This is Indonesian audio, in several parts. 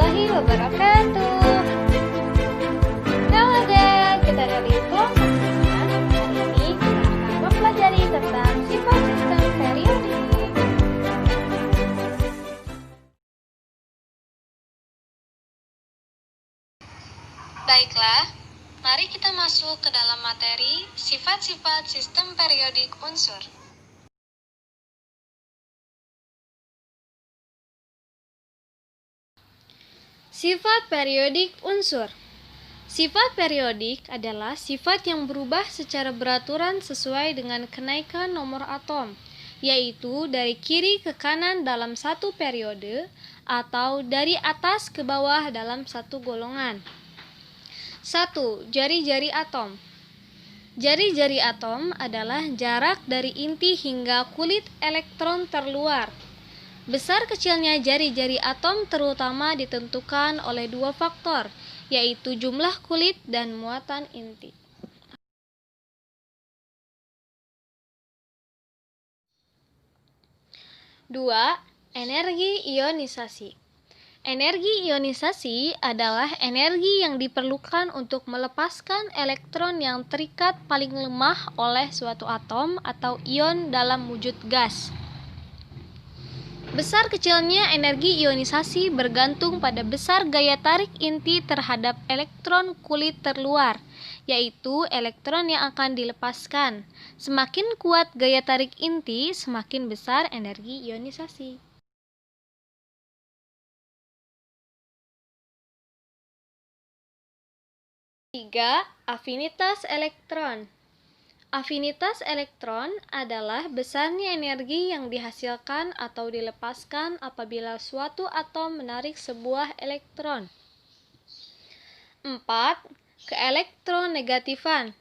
warahmatullahi wabarakatuh. Halo dek, kita dari kelompok 9. Hari ini kita akan mempelajari tentang sifat sistem periodik. Baiklah, mari kita masuk ke dalam materi sifat-sifat sistem periodik unsur. Sifat periodik unsur. Sifat periodik adalah sifat yang berubah secara beraturan sesuai dengan kenaikan nomor atom, yaitu dari kiri ke kanan dalam satu periode atau dari atas ke bawah dalam satu golongan. 1. Jari-jari atom. Jari-jari atom adalah jarak dari inti hingga kulit elektron terluar. Besar kecilnya jari-jari atom terutama ditentukan oleh dua faktor, yaitu jumlah kulit dan muatan inti. Dua, energi ionisasi. Energi ionisasi adalah energi yang diperlukan untuk melepaskan elektron yang terikat paling lemah oleh suatu atom atau ion dalam wujud gas. Besar kecilnya energi ionisasi bergantung pada besar gaya tarik inti terhadap elektron kulit terluar, yaitu elektron yang akan dilepaskan. Semakin kuat gaya tarik inti, semakin besar energi ionisasi. 3. Afinitas elektron. Afinitas elektron adalah besarnya energi yang dihasilkan atau dilepaskan apabila suatu atom menarik sebuah elektron. 4. Keelektronegatifan.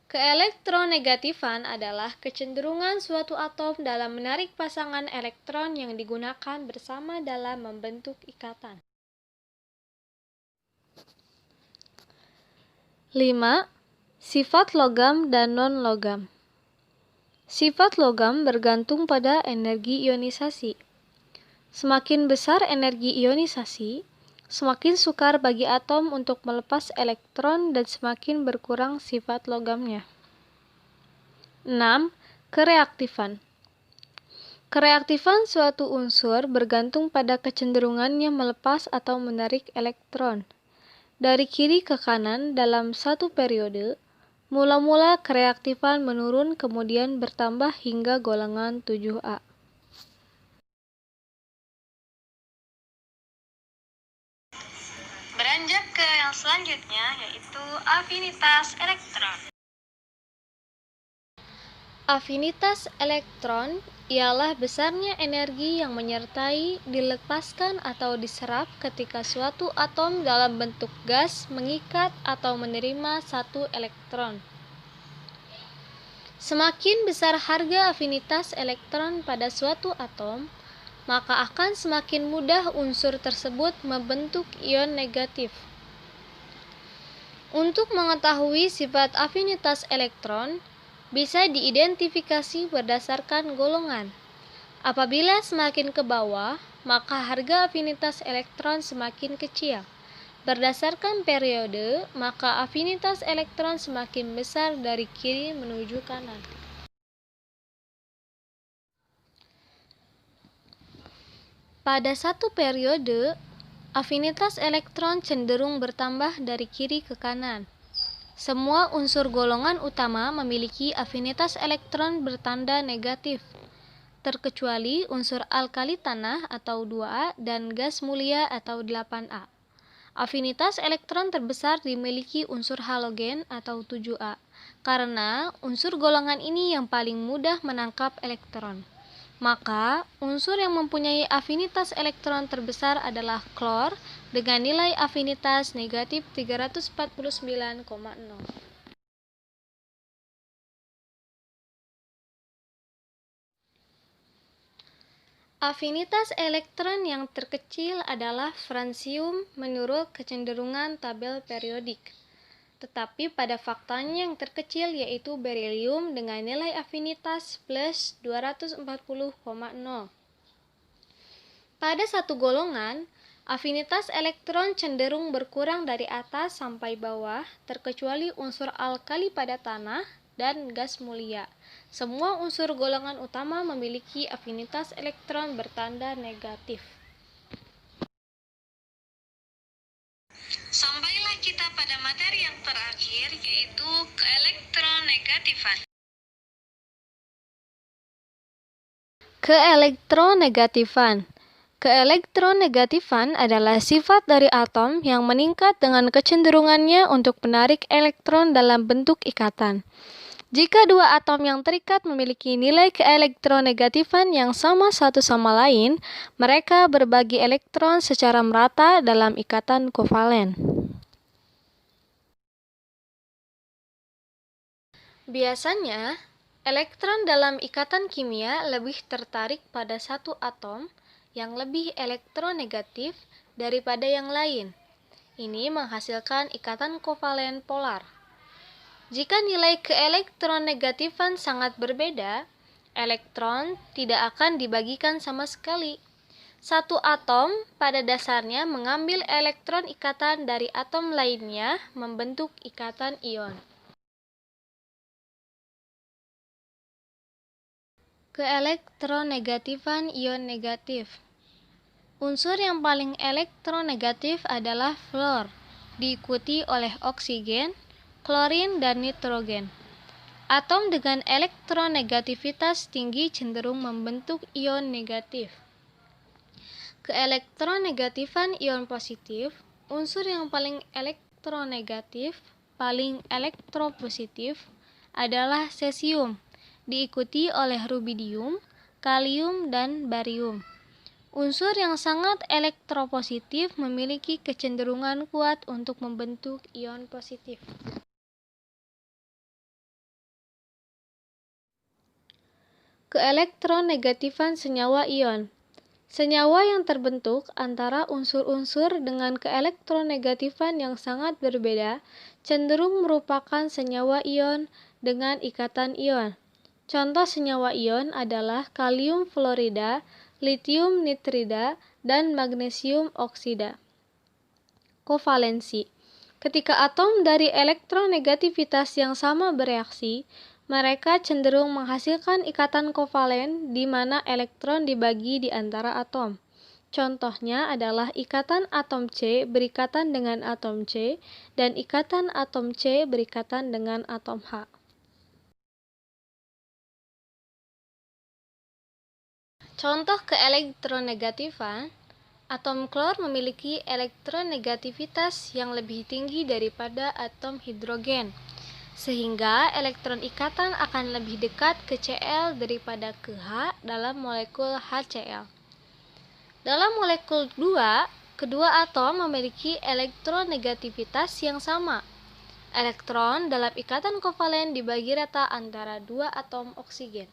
Keelektronegatifan adalah kecenderungan suatu atom dalam menarik pasangan elektron yang digunakan bersama dalam membentuk ikatan. 5. Sifat logam dan non-logam. Sifat logam bergantung pada energi ionisasi. Semakin besar energi ionisasi, semakin sukar bagi atom untuk melepas elektron dan semakin berkurang sifat logamnya. 6. Kereaktifan. Kereaktifan suatu unsur bergantung pada kecenderungannya melepas atau menarik elektron. Dari kiri ke kanan dalam satu periode, mula-mula kereaktifan menurun kemudian bertambah hingga golongan 7A. Beranjak ke yang selanjutnya, yaitu afinitas elektron. Afinitas elektron ialah besarnya energi yang menyertai, dilepaskan atau diserap ketika suatu atom dalam bentuk gas mengikat atau menerima satu elektron. Semakin besar harga afinitas elektron pada suatu atom, maka akan semakin mudah unsur tersebut membentuk ion negatif. Untuk mengetahui sifat afinitas elektron, bisa diidentifikasi berdasarkan golongan. Apabila semakin ke bawah, maka harga afinitas elektron semakin kecil. Berdasarkan periode, maka afinitas elektron semakin besar dari kiri menuju kanan. Pada satu periode, afinitas elektron cenderung bertambah dari kiri ke kanan. Semua unsur golongan utama memiliki afinitas elektron bertanda negatif, terkecuali unsur alkali tanah atau 2A dan gas mulia atau 8A. Afinitas elektron terbesar dimiliki unsur halogen atau 7A, karena unsur golongan ini yang paling mudah menangkap elektron. Maka, unsur yang mempunyai afinitas elektron terbesar adalah klor dengan nilai afinitas negatif 349,0. Afinitas elektron yang terkecil adalah fransium menurut kecenderungan tabel periodik. Tetapi pada faktanya yang terkecil yaitu berilium dengan nilai afinitas plus 240,0. Pada satu golongan, Afinitas elektron cenderung berkurang dari atas sampai bawah, terkecuali unsur alkali pada tanah dan gas mulia. Semua unsur golongan utama memiliki afinitas elektron bertanda negatif. Sampailah kita pada materi yang terakhir, yaitu keelektronegatifan. Keelektronegatifan. Keelektronegatifan adalah sifat dari atom yang meningkat dengan kecenderungannya untuk menarik elektron dalam bentuk ikatan. Jika dua atom yang terikat memiliki nilai keelektronegatifan yang sama satu sama lain, mereka berbagi elektron secara merata dalam ikatan kovalen. Biasanya, elektron dalam ikatan kimia lebih tertarik pada satu atom yang lebih elektronegatif daripada yang lain. Ini menghasilkan ikatan kovalen polar. Jika nilai keelektronegatifan sangat berbeda, elektron tidak akan dibagikan sama sekali. Satu atom pada dasarnya mengambil elektron ikatan dari atom lainnya membentuk ikatan ion. Keelektronegatifan ion negatif. Unsur yang paling elektronegatif adalah fluor, diikuti oleh oksigen, klorin, dan nitrogen. Atom dengan elektronegativitas tinggi cenderung membentuk ion negatif. Keelektronegatifan ion positif. Unsur yang paling elektronegatif, paling elektropositif adalah cesium, diikuti oleh rubidium, kalium, dan barium. Unsur yang sangat elektropositif memiliki kecenderungan kuat untuk membentuk ion positif. Keelektronegatifan senyawa ion. Senyawa yang terbentuk antara unsur-unsur dengan keelektronegatifan yang sangat berbeda cenderung merupakan senyawa ion dengan ikatan ion. Contoh senyawa ion adalah kalium fluorida, litium nitrida, dan magnesium oksida. Kovalensi. Ketika atom dari elektronegativitas yang sama bereaksi, mereka cenderung menghasilkan ikatan kovalen di mana elektron dibagi di antara atom. Contohnya adalah ikatan atom C berikatan dengan atom C dan ikatan atom C berikatan dengan atom H. Contoh keelektronegatifan, atom klor memiliki elektronegativitas yang lebih tinggi daripada atom hidrogen, sehingga elektron ikatan akan lebih dekat ke Cl daripada ke H dalam molekul HCl. Dalam molekul 2, kedua atom memiliki elektronegativitas yang sama. Elektron dalam ikatan kovalen dibagi rata antara dua atom oksigen.